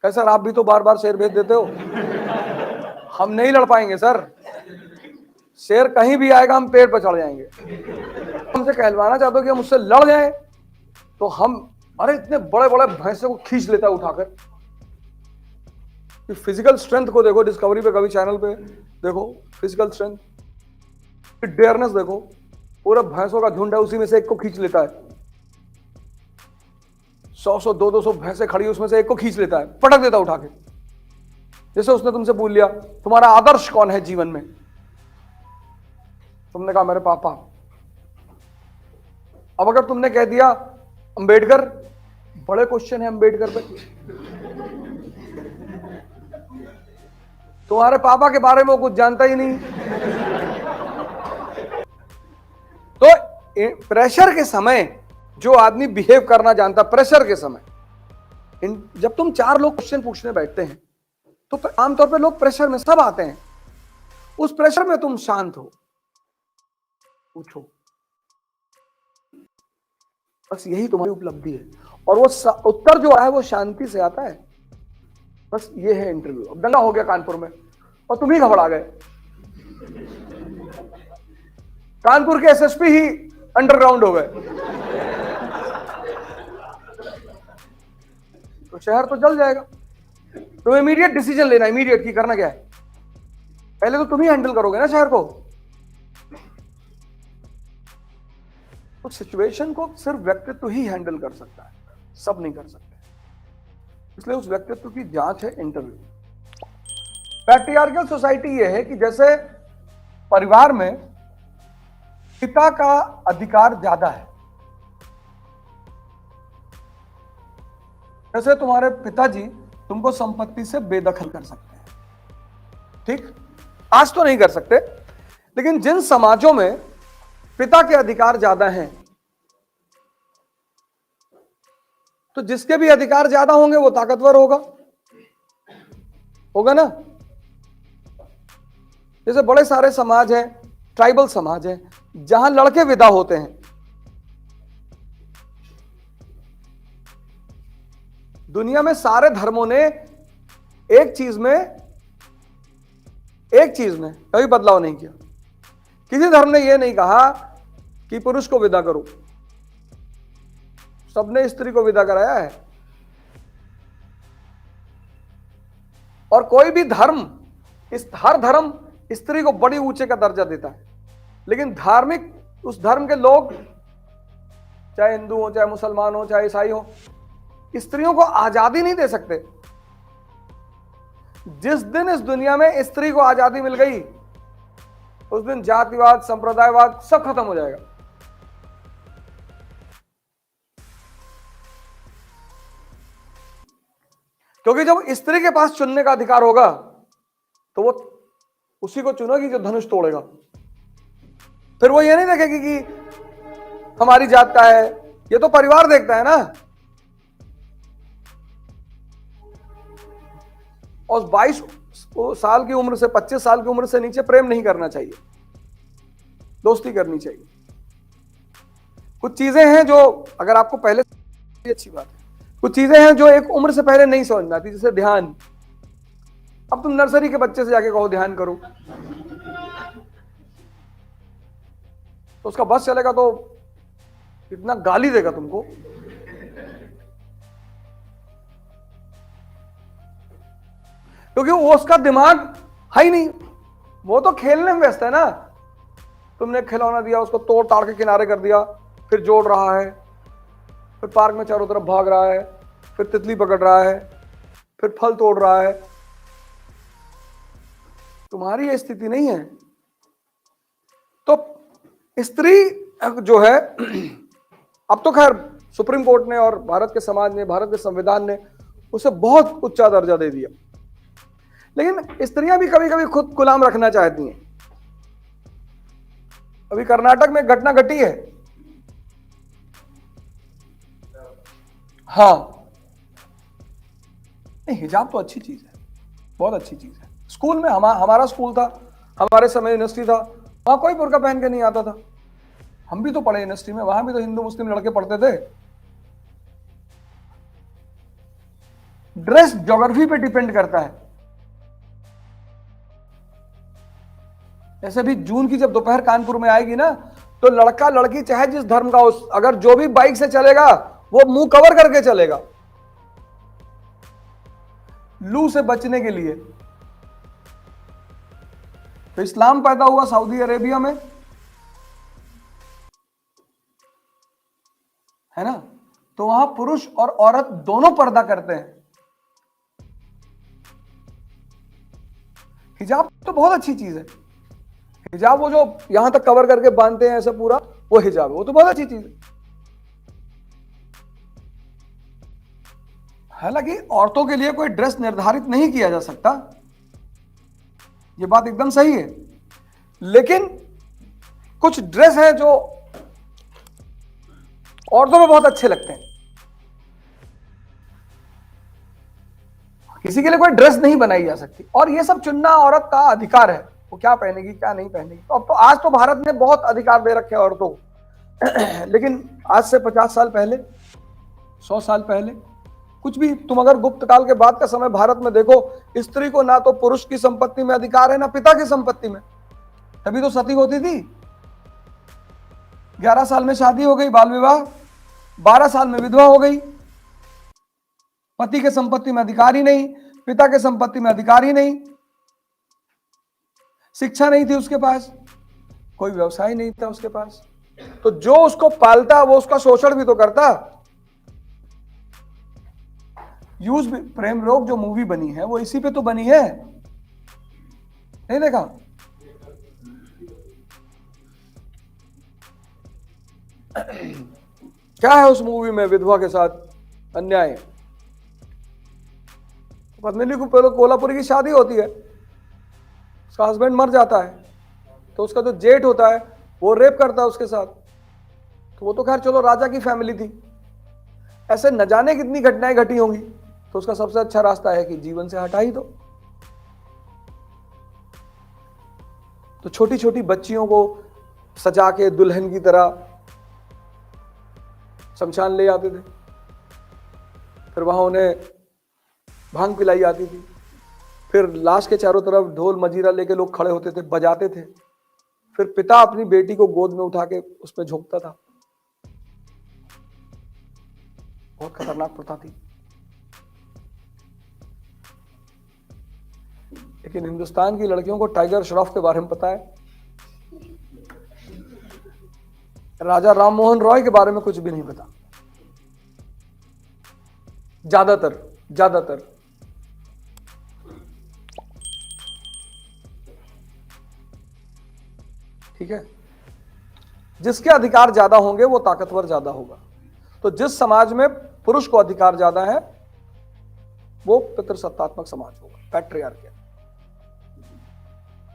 कहे सर आप भी तो बार बार शेर भेज देते हो, हम नहीं लड़ पाएंगे सर, शेर कहीं भी आएगा हम पेड़ पर चढ़ जाएंगे। हमसे कहलवाना चाहते हो कि हम उससे लड़ जाएं, तो हम, अरे इतने बड़े बड़े भैंसे को खींच लेता है उठाकर। फिजिकल स्ट्रेंथ को देखो, डिस्कवरी पे कभी चैनल पे देखो, फिजिकल स्ट्रेंथ, डेयरनेस देखो, पूरा भैंसों का झुंड है, उसी में से एक को खींच लेता है। 100 200 भैंसे खड़ी, उसमें से एक को खींच लेता है, पटक देता उठा के। जैसे उसने तुमसे पूछ लिया तुम्हारा आदर्श कौन है जीवन में, तुमने कहा मेरे पापा। अब अगर तुमने कह दिया अंबेडकर, बड़े क्वेश्चन है अंबेडकर पे, तुम्हारे पापा के बारे में वो कुछ जानता ही नहीं। तो प्रेशर के समय जो आदमी बिहेव करना जानता, प्रेशर के समय, जब तुम 4 लोग क्वेश्चन पूछने बैठते हैं तो आमतौर पे लोग प्रेशर में सब आते हैं, उस प्रेशर में तुम शांत हो, पूछो, बस यही तुम्हारी उपलब्धि है। और वो उत्तर जो है वो शांति से आता है। बस ये है इंटरव्यू। अब दंगा हो गया कानपुर में और तुम ही घबरा गए, कानपुर के एसएसपी ही अंडरग्राउंड हो गए, तो शहर तो जल जाएगा। तो इमीडिएट डिसीजन लेना, इमीडिएट की करना क्या है, पहले तो तुम ही हैंडल करोगे ना शहर को। तो सिचुएशन को सिर्फ व्यक्तित्व ही हैंडल कर सकता है, सब नहीं कर सकते। इसलिए उस व्यक्तित्व की जांच है इंटरव्यू। पैट्रियार्कल सोसाइटी यह है कि जैसे परिवार में पिता का अधिकार ज्यादा है, जैसे तुम्हारे पिताजी तुमको संपत्ति से बेदखल कर सकते हैं, ठीक, आज तो नहीं कर सकते, लेकिन जिन समाजों में पिता के अधिकार ज्यादा हैं, तो जिसके भी अधिकार ज्यादा होंगे वो ताकतवर होगा ना। जैसे बड़े सारे समाज हैं, ट्राइबल समाज हैं, जहां लड़के विदा होते हैं, दुनिया में सारे धर्मों ने एक चीज में कभी बदलाव नहीं किया। किसी धर्म ने यह नहीं कहा कि पुरुष को विदा करो, सबने स्त्री को विदा कराया है। और कोई भी धर्म, हर धर्म स्त्री को बड़ी ऊंचे का दर्जा देता है, लेकिन धार्मिक उस धर्म के लोग, चाहे हिंदू हो, चाहे मुसलमान हो, चाहे ईसाई हो, स्त्रियों को आजादी नहीं दे सकते। जिस दिन इस दुनिया में स्त्री को आजादी मिल गई, उस दिन जातिवाद, संप्रदायवाद सब खत्म हो जाएगा। क्योंकि जब स्त्री के पास चुनने का अधिकार होगा तो वो उसी को चुनेगी जो धनुष तोड़ेगा। फिर वो ये नहीं देखेगी कि हमारी जात का है, ये तो परिवार देखता है ना। और 22 साल की उम्र से 25 साल की उम्र से नीचे प्रेम नहीं करना चाहिए, दोस्ती करनी चाहिए। कुछ चीजें हैं जो अगर आपको पहले, अच्छी बात है, कुछ चीजें हैं जो एक उम्र से पहले नहीं समझ में आती, जैसे ध्यान। अब तुम नर्सरी के बच्चे से जाके कहो ध्यान करो, तो उसका बस चलेगा तो इतना गाली देगा तुमको। क्योंकि वो उसका दिमाग है ही नहीं, वो तो खेलने में व्यस्त है ना। तुमने खिलौना दिया, उसको तोड़ ताड़ के किनारे कर दिया, फिर जोड़ रहा है, फिर पार्क में चारों तरफ भाग रहा है, फिर तितली पकड़ रहा है, फिर फल तोड़ रहा है। तुम्हारी ये स्थिति नहीं है। तो स्त्री जो है, अब तो खैर सुप्रीम कोर्ट ने और भारत के समाज ने, भारत के संविधान ने उसे बहुत ऊंचा दर्जा दे दिया, लेकिन स्त्रियां भी कभी कभी खुद गुलाम रखना चाहती हैं। अभी कर्नाटक में घटना घटी है, हाँ, नहीं हिजाब तो अच्छी चीज है, बहुत अच्छी चीज है। स्कूल में हमारा स्कूल था, हमारे समय यूनिवर्सिटी था, वहां कोई बुर्का पहन के नहीं आता था। हम भी तो पढ़े यूनिवर्सिटी में, वहां भी तो हिंदू मुस्लिम लड़के पढ़ते थे। ड्रेस ज्योग्राफी पे डिपेंड करता है। ऐसे भी जून की जब दोपहर कानपुर में आएगी ना, तो लड़का लड़की चाहे जिस धर्म का हो, अगर जो भी बाइक से चलेगा वो मुंह कवर करके चलेगा, लू से बचने के लिए। तो इस्लाम पैदा हुआ सऊदी अरेबिया में, है ना, तो वहां पुरुष और औरत दोनों पर्दा करते हैं। हिजाब तो बहुत अच्छी चीज है, हिजाब वो जो यहां तक कवर करके बांधते हैं ऐसा पूरा, वो हिजाब है, वो तो बहुत अच्छी चीज है। हालांकि औरतों के लिए कोई ड्रेस निर्धारित नहीं किया जा सकता, ये बात एकदम सही है, लेकिन कुछ ड्रेस हैं जो औरतों में बहुत अच्छे लगते हैं। किसी के लिए कोई ड्रेस नहीं बनाई जा सकती, और ये सब चुनना औरत का अधिकार है, वो क्या पहनेगी क्या नहीं पहनेगी। तो अब तो आज तो भारत ने बहुत अधिकार दे रखे हैं औरतों को लेकिन आज से 50 साल पहले, 100 साल पहले कुछ भी, तुम अगर गुप्त काल के बाद का समय भारत में देखो, स्त्री को ना तो पुरुष की संपत्ति में अधिकार है ना पिता की संपत्ति में। तभी तो सती होती थी, 11 साल में शादी हो गई, बाल विवाह, 12 साल में विधवा हो गई, पति के संपत्ति में अधिकार ही नहीं, पिता के संपत्ति में अधिकार ही नहीं, शिक्षा नहीं थी उसके पास, कोई व्यवसाय नहीं था उसके पास, तो जो उसको पालता वो उसका शोषण भी तो करता। यूज प्रेम रोग जो मूवी बनी है वो इसी पे तो बनी है, नहीं देखा? क्या है उस मूवी में विधवा के साथ अन्याय? पद्मिनी को पहले कोल्हापुरी की शादी होती है, उसका हस्बैंड मर जाता है, तो उसका जो जेठ होता है वो रेप करता है उसके साथ। तो वो तो खैर चलो राजा की फैमिली थी, ऐसे न जाने कितनी घटनाएं घटी होंगी, तो उसका सबसे अच्छा रास्ता है कि जीवन से हटा ही दो। तो छोटी छोटी बच्चियों को सजा के दुल्हन की तरह शमशान ले आते थे, फिर वहां उन्हें भांग पिलाई जाती थी, फिर लाश के चारों तरफ ढोल मजीरा लेके लोग खड़े होते थे, बजाते थे, फिर पिता अपनी बेटी को गोद में उठा के उस पर झोंकता था। बहुत खतरनाक प्रथा थी। लेकिन हिंदुस्तान की लड़कियों को टाइगर श्रॉफ के बारे में पता है, राजा राम मोहन रॉय के बारे में कुछ भी नहीं पता, ज्यादातर। ठीक है, जिसके अधिकार ज्यादा होंगे वो ताकतवर ज्यादा होगा। तो जिस समाज में पुरुष को अधिकार ज्यादा है वो पितृसत्तात्मक समाज होगा, पैट्रियार्की।